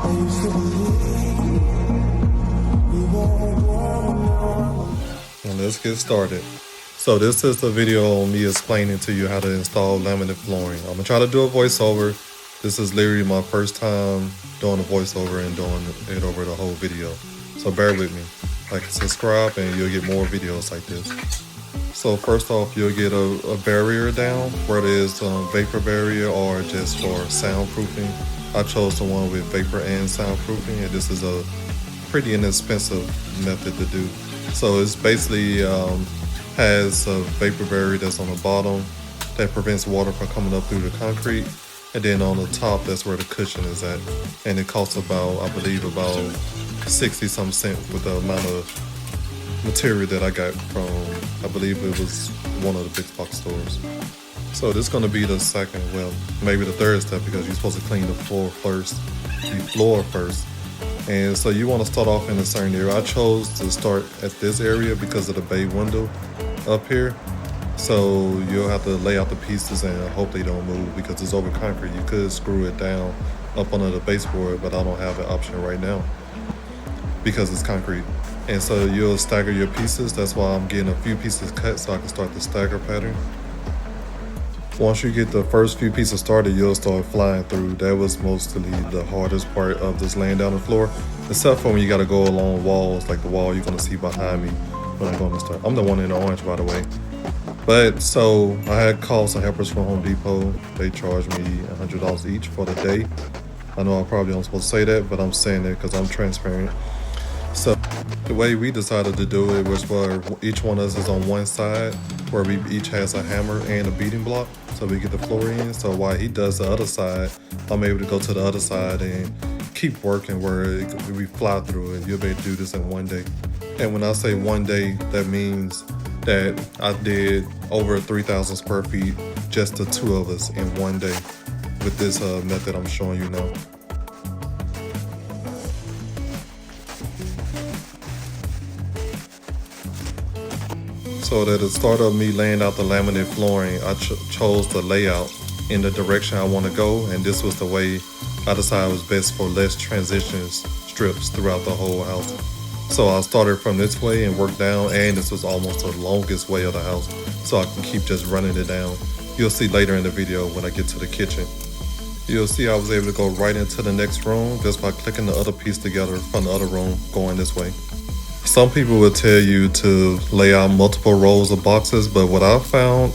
And let's get started. So this is the video on me explaining to you how to install laminate flooring. I'm gonna try to do a voiceover. This is literally my first time doing a voiceover and doing it over the whole video. So bear with me. Like and subscribe and you'll get more videos like this. So first off, you'll get a barrier down, whether it's vapor barrier or just for soundproofing. I chose the one with vapor and soundproofing, and this is a pretty inexpensive method to do. So it's basically has a vapor barrier that's on the bottom that prevents water from coming up through the concrete, and then on the top that's where the cushion is at, and it costs about, I believe, about 60 some cent with the amount of material that I got from, I believe it was one of the big box stores. So this is going to be the second, well, maybe the third step, because you're supposed to clean the floor first. And so you want to start off in a certain area. I chose to start at this area because of the bay window up here. So you'll have to lay out the pieces and hope they don't move because it's over concrete. You could screw it down up under the baseboard, but I don't have an option right now because it's concrete. And so you'll stagger your pieces. That's why I'm getting a few pieces cut so I can start the stagger pattern. Once you get the first few pieces started, you'll start flying through. That was mostly the hardest part of just laying down the floor, except for when you got to go along walls, like the wall you're going to see behind me when I'm going to start. I'm the one in the orange, by the way. But so I had called some helpers from Home Depot. They charged me $100 each for the day. I know I probably don't supposed to say that, but I'm saying it because I'm transparent. So the way we decided to do it was where each one of us is on one side, where we each has a hammer and a beating block, so we get the floor in. So while he does the other side, I'm able to go to the other side and keep working where we fly through it. You'll be able to do this in one day. And when I say one day, that means that I did over 3,000 square feet, just the two of us in one day with this method I'm showing you now. So at the start of me laying out the laminate flooring, I chose the layout in the direction I want to go, and this was the way I decided was best for less transition strips throughout the whole house. So I started from this way and worked down, and this was almost the longest way of the house, so I can keep just running it down. You'll see later in the video when I get to the kitchen. You'll see I was able to go right into the next room just by clicking the other piece together from the other room going this way. Some people would tell you to lay out multiple rows of boxes, but what I found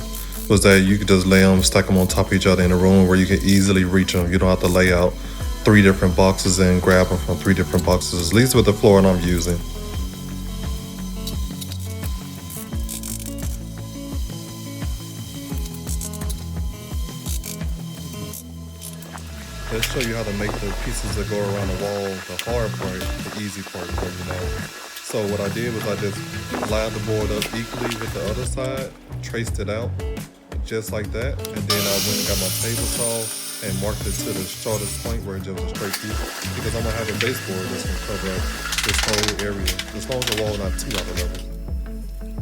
was that you could just lay them, stack them on top of each other in a room where you can easily reach them. You don't have to lay out 3 different boxes and grab them from 3 different boxes, at least with the floor I'm using. Let's show you how to make the pieces that go around the wall, the hard part, the easy part, So what I did was I just lined the board up equally with the other side, traced it out just like that, and then I went and got my table saw and marked it to the shortest point where it just was a straight piece, because I'm gonna have a baseboard that's gonna cover up this whole area, as long as the wall not too out of level.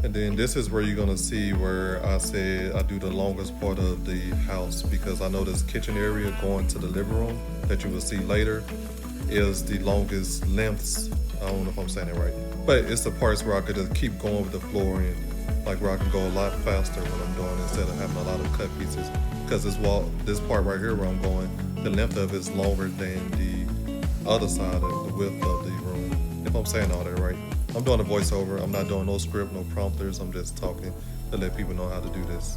And then this is where you're gonna see where I said I do the longest part of the house, because I know this kitchen area going to the living room that you will see later is the longest lengths. I don't know if I'm saying it right, but it's the parts where I could just keep going with the flooring, like where I can go a lot faster when I'm doing, instead of having a lot of cut pieces. Because this part right here where I'm going, the length of it is longer than the other side of the width of the room. If I'm saying all that right. I'm doing a voiceover. I'm not doing no script, no prompters. I'm just talking to let people know how to do this.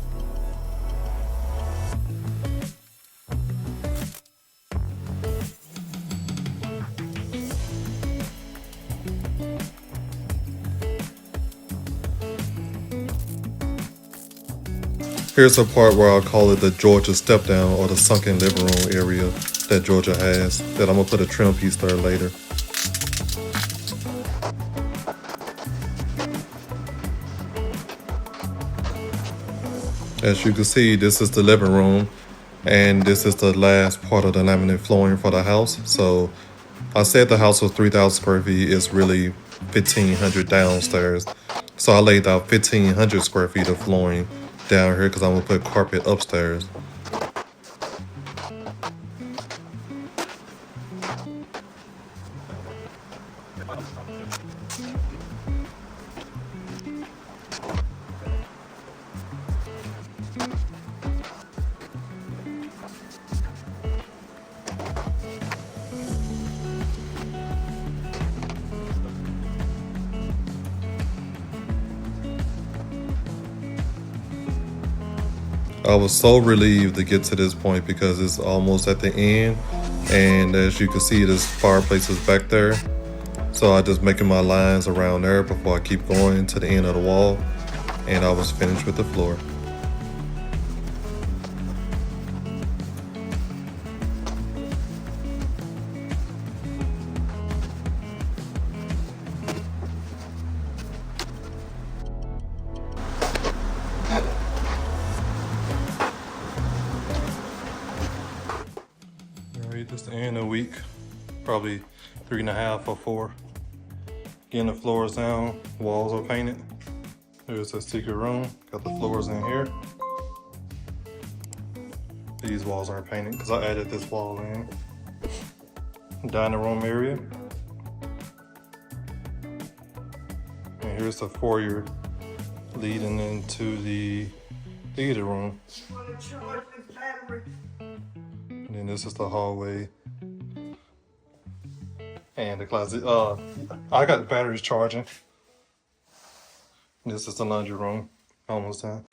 Here's a part where I'll call it the Georgia step down, or the sunken living room area that Georgia has, that I'm gonna put a trim piece there later. As you can see, this is the living room, and this is the last part of the laminate flooring for the house. So I said the house was 3,000 square feet. It's really 1,500 downstairs. So I laid out 1,500 square feet of flooring down here because I'm gonna put carpet upstairs. I was so relieved to get to this point because it's almost at the end, and as you can see, this fireplace is back there. So I just making my lines around there before I keep going to the end of the wall, and I was finished with the floor. Alright, just the end of the week, probably 3.5 or 4. Getting the floors down, walls are painted. There's a secret room, got the floors in here. These walls aren't painted because I added this wall in. Dining room area. And here's the foyer leading into the theater room. And then this is the hallway. And the closet. I got the batteries charging. This is the laundry room. Almost done.